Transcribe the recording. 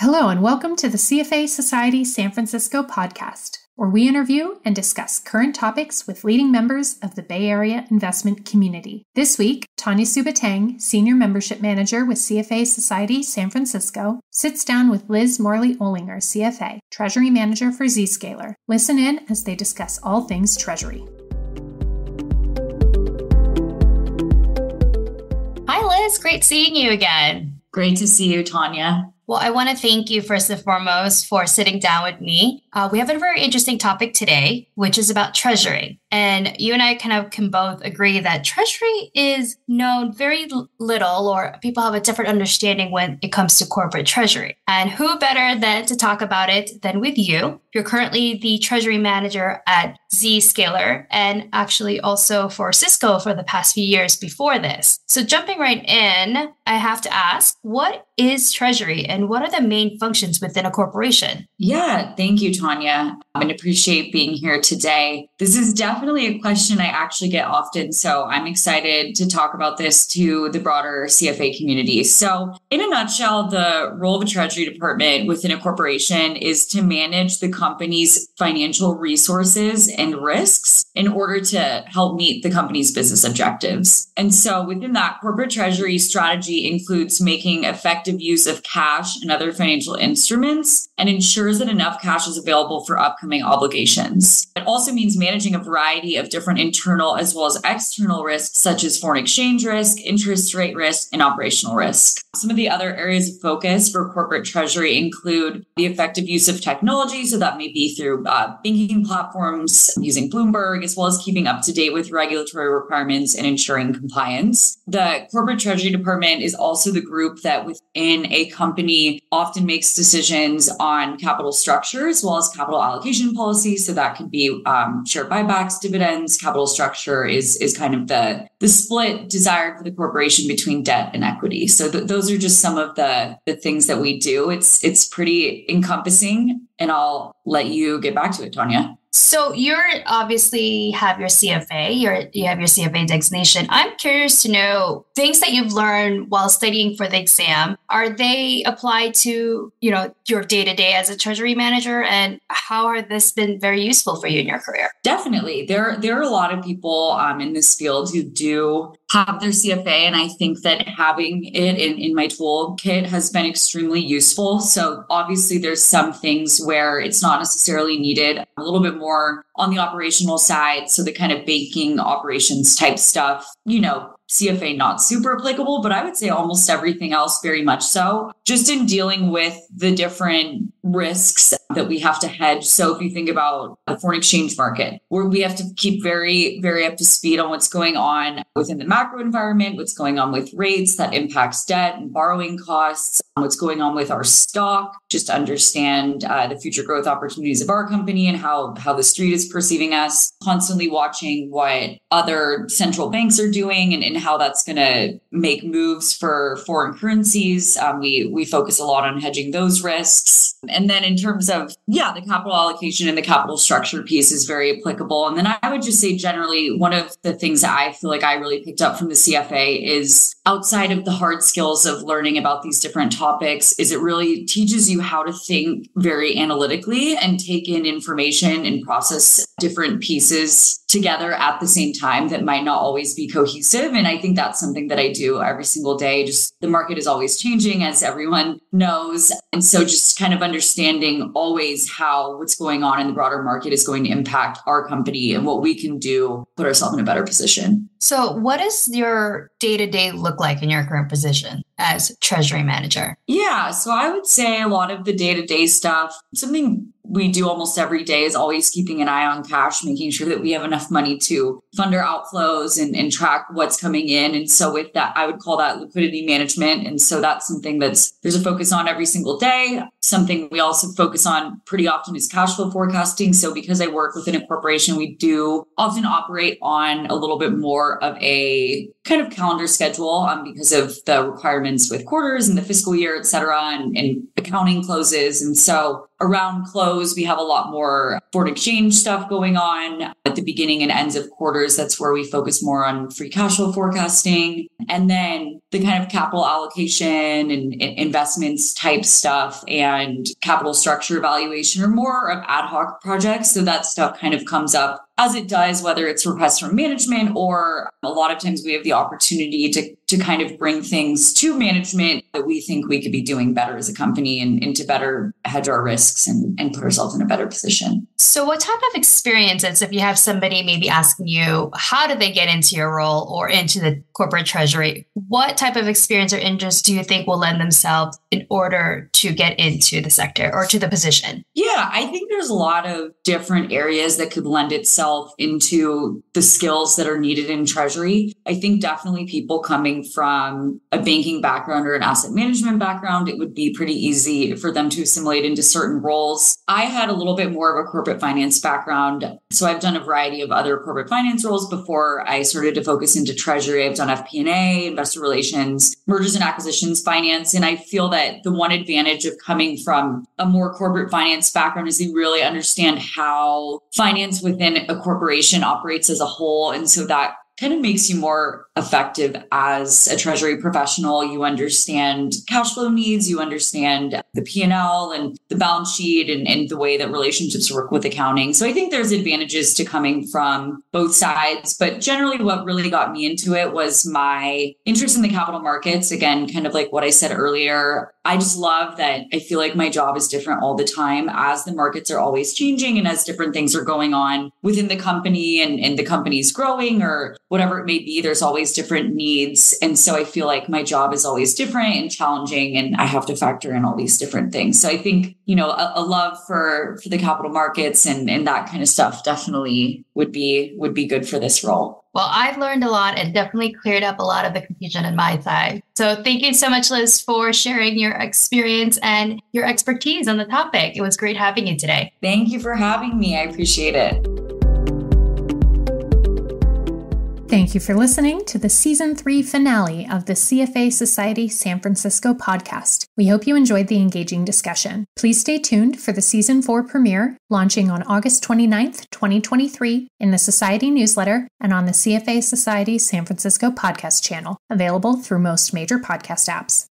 Hello, and welcome to the CFA Society San Francisco podcast, where we interview and discuss current topics with leading members of the Bay Area investment community. This week, Tanya Subatang, Senior Membership Manager with CFA Society San Francisco, sits down with Liz Morley-Olinger, CFA, Treasury Manager for Zscaler. Listen in as they discuss all things Treasury. Hi, Liz. Great seeing you again. Great to see you, Tanya. Well, I want to thank you first and foremost for sitting down with me. We have a very interesting topic today, which is about Treasury. And you and I can both agree that Treasury is known very little, or people have a different understanding when it comes to corporate Treasury. And who better than to talk about it than with you? You're currently the Treasury Manager at Zscaler and actually also for Cisco for the past few years before this. So jumping right in, I have to ask, what is Treasury and what are the main functions within a corporation? Yeah, thank you, Tanya. I appreciate being here today. This is definitely a question I actually get often, so I'm excited to talk about this to the broader CFA community. So in a nutshell, the role of a Treasury department within a corporation is to manage the company's financial resources and risks in order to help meet the company's business objectives. And so within that, corporate Treasury strategy includes making effective use of cash and other financial instruments and ensures that enough cash is available for upcoming obligations. It also means managing a variety of different internal as well as external risks, such as foreign exchange risk, interest rate risk, and operational risk. Some of the other areas of focus for corporate Treasury include the effective use of technology. So that may be through banking platforms, using Bloomberg, as well as keeping up to date with regulatory requirements and ensuring compliance. The corporate Treasury department is also the group that within a company often makes decisions on capital structure as well as capital allocation policy. So that could be share buybacks, dividends. Capital structure is kind of the split desired for the corporation between debt and equity. So those are just some of the things that we do. It's pretty encompassing, and I'll let you get back to it, Tanya. So you're obviously have your CFA, you have your CFA designation. I'm curious to know things that you've learned while studying for the exam. Are they applied to, your day-to-day as a Treasury Manager, and how has this been very useful for you in your career? Definitely. There are a lot of people in this field who do have their CFA, and I think that having it in my toolkit has been extremely useful. So obviously there's some things where it's not necessarily needed, a little bit more on the operational side. So the kind of banking operations type stuff, CFA not super applicable, but I would say almost everything else very much so, just in dealing with the different risks that we have to hedge. So if you think about the foreign exchange market, where we have to keep very, very up to speed on what's going on within the macro environment, what's going on with rates that impacts debt and borrowing costs, what's going on with our stock, just to understand the future growth opportunities of our company and how the street is perceiving us, constantly watching what other central banks are doing and how that's going to make moves for foreign currencies. We focus a lot on hedging those risks. And then in terms of, the capital allocation and the capital structure piece is very applicable. And then I would just say generally, one of the things that I feel like I really picked up from the CFA is outside of the hard skills of learning about these different topics, is it really teaches you how to think very analytically and take in information and process different pieces together at the same time that might not always be cohesive. And I think that's something that I do every single day. Just the market is always changing, as everyone knows. And so just kind of understanding always how what's going on in the broader market is going to impact our company and what we can do, put ourselves in a better position. So what does your day-to-day look like in your current position as Treasury Manager? Yeah, so I would say a lot of the day-to-day stuff, something we do almost every day is always keeping an eye on cash, making sure that we have enough money to fund our outflows and track what's coming in. And so with that, I would call that liquidity management. And so that's something there's a focus on every single day. Something we also focus on pretty often is cash flow forecasting. So because I work within a corporation, we do often operate on a little bit more of a kind of calendar schedule because of the requirements with quarters and the fiscal year, et cetera, and accounting closes. And so around close, we have a lot more foreign exchange stuff going on at the beginning and ends of quarters. That's where we focus more on free cash flow forecasting. And then the kind of capital allocation and investments type stuff and capital structure evaluation are more of ad hoc projects. So that stuff kind of comes up as it does, whether it's requests from management or a lot of times we have the opportunity to kind of bring things to management that we think we could be doing better as a company and to better hedge our risks and put ourselves in a better position. So what type of experiences, if you have somebody maybe asking you, how do they get into your role or into the corporate treasury? What type of experience or interest do you think will lend themselves in order to get into the sector or to the position? Yeah, I think there's a lot of different areas that could lend itself into the skills that are needed in treasury. I think definitely people coming from a banking background or an asset management background, it would be pretty easy for them to assimilate into certain roles. I had a little bit more of a corporate finance background. So I've done a variety of other corporate finance roles before I started to focus into treasury. I've done FP&A, investor relations, mergers and acquisitions, finance. And I feel that the one advantage of coming from a more corporate finance background is you really understand how finance within a corporation operates as a whole. And so that kind of makes you more effective as a treasury professional. You understand cash flow needs, you understand the P&L and the balance sheet and the way that relationships work with accounting. So I think there's advantages to coming from both sides, but generally what really got me into it was my interest in the capital markets. Again, kind of like what I said earlier, I just love that I feel like my job is different all the time as the markets are always changing and as different things are going on within the company and the company's growing or whatever it may be, there's always different needs. And so I feel like my job is always different and challenging and I have to factor in all these different things. So I think, a love for the capital markets and that kind of stuff definitely would be good for this role. Well, I've learned a lot and definitely cleared up a lot of the confusion on my side. So thank you so much, Liz, for sharing your experience and your expertise on the topic. It was great having you today. Thank you for having me. I appreciate it. Thank you for listening to the Season 3 finale of the CFA Society San Francisco podcast. We hope you enjoyed the engaging discussion. Please stay tuned for the Season 4 premiere, launching on August 29th, 2023, in the Society newsletter and on the CFA Society San Francisco podcast channel, available through most major podcast apps.